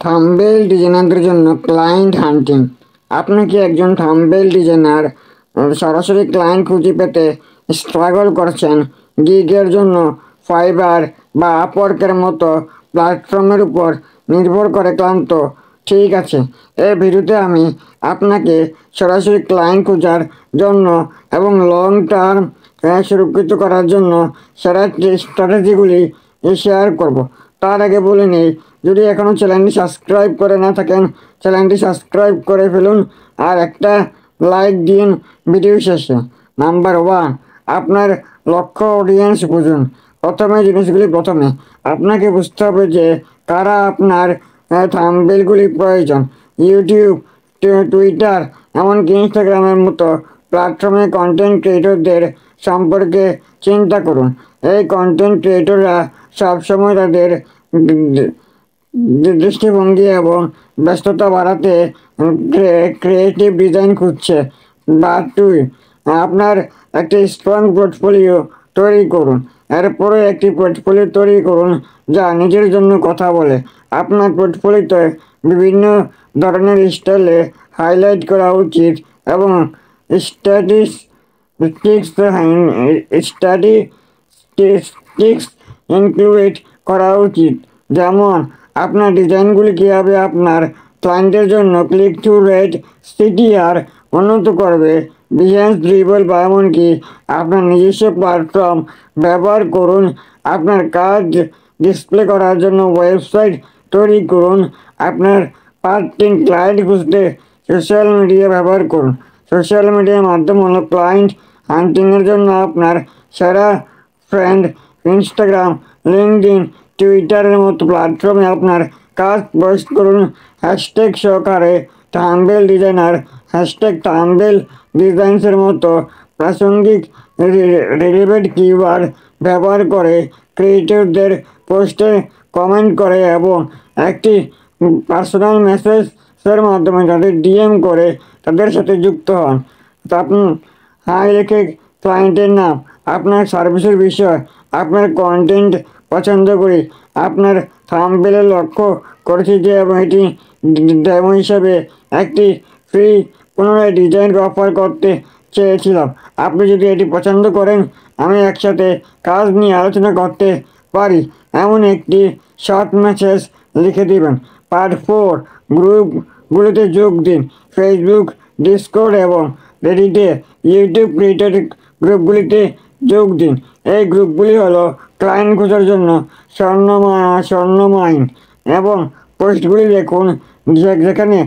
Thumbnail ডিজাইনারদের জন্য client হান্টিং। আপনি কি একজন থাম্বনেল ডিজাইনার সরাসরি ক্লায়েন্ট খুঁজে পেতে স্ট্রাগল করছেন? গিগের জন্য ফাইবার বা আপওয়ার্কের মতো প্ল্যাটফর্মের উপর নির্ভর করে ক্লান্ত? ঠিক আছে, এই ভিডিওতে আমি আপনাকে সরাসরি ক্লায়েন্ট খোঁজার জন্য এবং লং টার্ম সুরক্ষিত করার জন্য সেরা স্ট্র্যাটেজিগুলি শেয়ার করব। তার আগে বলে নেই, যদি এখনও চ্যানেলটি সাবস্ক্রাইব করে না থাকেন চ্যানেলটি সাবস্ক্রাইব করে ফেলুন আর একটা লাইক দিন ভিডিও শেষে। নাম্বার 1, আপনার লক্ষ্য অডিয়েন্স বুঝুন। প্রথমে আপনাকে বুঝতে হবে যে কারা আপনার থাম্বনেলগুলি প্রয়োজন। ইউটিউব, টুইটার, এমনকি ইনস্টাগ্রামের মতো প্ল্যাটফর্মে কন্টেন্ট ক্রিয়েটরদের সম্পর্কে চিন্তা করুন। এই কন্টেন্ট ক্রিয়েটররা সবসময় তাদের দৃষ্টিভঙ্গি এবং ব্যস্ততা বাড়াতে ক্রিয়েটিভ ডিজাইন খুঁজছে। বা 2, আপনার একটি স্ট্রং পোর্টফোলিও তৈরি করুন। এরপরে একটি পোর্টফোলিও তৈরি করুন যা নিজের জন্য কথা বলে। আপনার পোর্টফোলিওতে বিভিন্ন ধরনের স্টাইলে হাইলাইট করা উচিত এবং স্ট্যাটিস্টিক্স ইনক্লুড করা উচিত, যেমন আপনার ডিজাইনগুলি কীভাবে আপনার ক্লায়েন্টের জন্য ক্লিক থ্রু রেট, সিটিআর উন্নত করবে। বিহেভিয়ার ড্রিভেন বা এমনকি আপনার নিজস্ব প্ল্যাটফর্ম ব্যবহার করুন। আপনার কাজ ডিসপ্লে করার জন্য ওয়েবসাইট তৈরি করুন। আপনার পার্টিং ক্লায়েন্ট খুঁজতে সোশ্যাল মিডিয়া ব্যবহার করুন। সোশ্যাল মিডিয়ার মাধ্যম হলো ক্লায়েন্ট হান্টিংয়ের জন্য আপনার সেরা ফ্রেন্ড। ইনস্টাগ্রাম, লিঙ্কডইন, টুইটারের মতো প্ল্যাটফর্মে আপনার কাজ পোস্ট করুন হ্যাশট্যাগ সহকারে থাম্বনেল ডিজাইনার, হ্যাশট্যাগ থাম্বনেল ডিজাইনসের মতো প্রাসঙ্গিক রিলেভেন্ট কিওয়ার্ড ব্যবহার করে ক্রিয়েটরদের পোস্টে কমেন্ট করে এবং একটি পার্সোনাল মেসেজের মাধ্যমে তাদের ডিএম করে তাদের সাথে যুক্ত হন। আপনি হাই রেখে ক্লায়েন্টের নাম, আপনার সার্ভিসের বিষয়, আপনার কন্টেন্ট পছন্দ করি, আপনার থাম্বনেলে লক্ষ্য করেছি যে এবং এটি ডেমো হিসাবে একটি ফ্রি পুনরায় ডিজাইন অফার করতে চেয়েছিলাম। আপনি যদি এটি পছন্দ করেন আমি একসাথে কাজ নিয়ে আলোচনা করতে পারি, এমন একটি শর্ট মেসেজ লিখে দিবেন। পার্ট 4, গ্রুপগুলিতে যোগ দিন। ফেসবুক, ডিসকর্ড এবং রেডিটে ইউটিউব ক্রিয়েটর গ্রুপগুলিতে যোগ দিন। এই গ্রুপগুলি হলো ক্লায়েন্ট খোঁজার জন্য স্বর্ণময় এবং পোস্টগুলি দেখুন যেখানে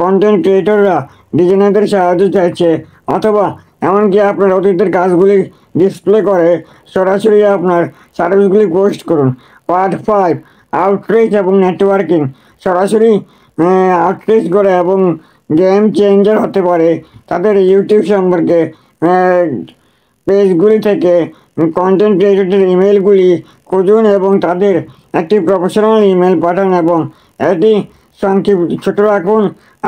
কন্টেন্ট ক্রিয়েটররা ডিজাইনারদের সাহায্য চাইছে অথবা এমনকি আপনার অতীতের কাজগুলি ডিসপ্লে করে সরাসরি আপনার সার্ভিসগুলি পোস্ট করুন। পার্ট 5, আউটরিচ এবং নেটওয়ার্কিং। সরাসরি আউটরিচ করে এবং গেম চেঞ্জার হতে পারে। তাদের ইউটিউব সম্পর্কে পেজগুলি থেকে কন্টেন্ট ক্রিয়েটরদের ইমেলগুলি খুঁজুন এবং তাদের একটি প্রফেশনাল ইমেল পাঠান এবং এটি ছোট রাখুন।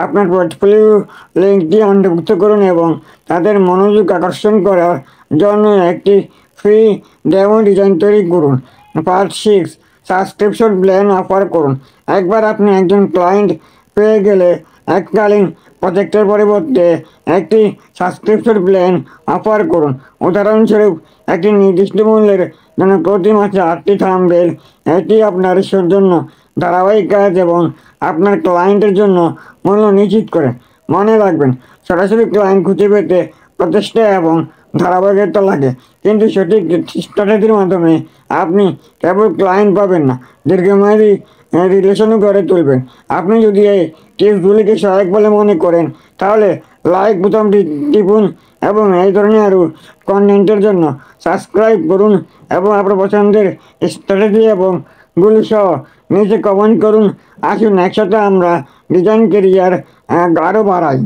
আপনার পোর্টফোলিও লিঙ্কটি অন্তর্ভুক্ত করুন এবং তাদের মনোযোগ আকর্ষণ করার জন্য একটি ফ্রি ডেমো ডিজাইন তৈরি করুন। পার্ট 6, সাবস্ক্রিপশন প্ল্যান অফার করুন। একবার আপনি একজন ক্লায়েন্ট পেয়ে গেলে এককালীন প্রজেক্টের পরিবর্তে একটি সাবস্ক্রিপশন প্ল্যান অফার করুন। উদাহরণস্বরূপ, একটি নির্দিষ্ট মূল্যের জন্য প্রতি মাসে 8টি থাম্বনেল। এটি আপনার জন্য ধারাবাহিক কাজ এবং আপনার ক্লায়েন্টের জন্য মূল্য নিশ্চিত করে। মনে রাখবেন, সরাসরি ক্লায়েন্ট খুঁজে পেতে প্রচেষ্টা এবং ধারাবাহিকতা লাগে, কিন্তু সঠিক স্ট্র্যাটেজির মাধ্যমে আপনি কেবল ক্লায়েন্ট পাবেন না, দীর্ঘমেয়াদী রিলেশনও গড়ে তুলবেন। আপনি যদি এই টিপসগুলিকে সহায়ক বলে মনে করেন তাহলে লাইক বোতামটি টিপুন এবং এই ধরনের আরও কন্টেন্টের জন্য সাবস্ক্রাইব করুন এবং আপনার পছন্দের স্ট্র্যাটেজি এবং গুলি সহ নিচে কমেন্ট করুন। আসুন একসাথে আমরা ডিজাইন ক্যারিয়ার আরও বাড়াই।